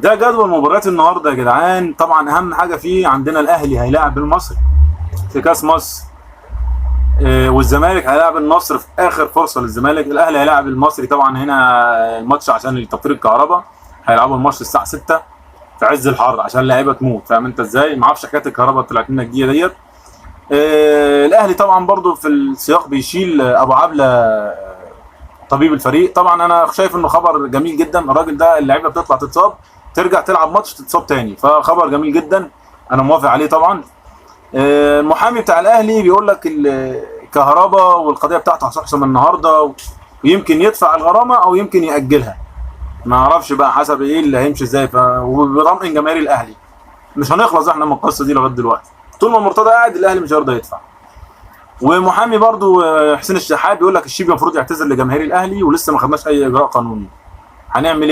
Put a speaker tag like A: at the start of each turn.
A: ده جدول مباريات النهارده يا جدعان. طبعا اهم حاجه فيه عندنا الاهلي هيلاعب المصري في كاس مصر، والزمالك هيلاعب النصر في اخر فرصه للزمالك. الاهلي هيلاعب المصري طبعا هنا الماتش عشان تطفير الكهرباء، هيلعبوا الماتش الساعه 6 في عز الحر عشان اللعيبه تموت. فاهم انت ازاي؟ ما اعرفش حكايه الكهرباء طلعت لنا الجديده ديت. الاهلي طبعا برضو في السياق بيشيل ابو عبله طبيب الفريق. طبعا انا شايف انه خبر جميل جدا. الراجل ده اللعيبه بتطلع تتصاب ترجع تلعب ماتش تتصاب تاني، فخبر جميل جدا انا موافق عليه طبعا. المحامي بتاع الاهلي بيقول لك الكهرباء والقضيه بتاعته هتحسم النهارده، ويمكن يدفع الغرامه او يمكن ياجلها، ما اعرفش بقى حسب ايه اللي هيمشي ازاي. وبيطمئن جماهير الاهلي مش هنخلص احنا من القصه دي لغايه دلوقتي. طول ما مرتضى قاعد الاهلي مش هيرضى يدفع. ومحامي برضو حسين الشحات بيقول لك الشيبي المفروض يعتذر لجماهير الاهلي ولسه ما خدناش اي اجراء قانوني. هنعمل ايه؟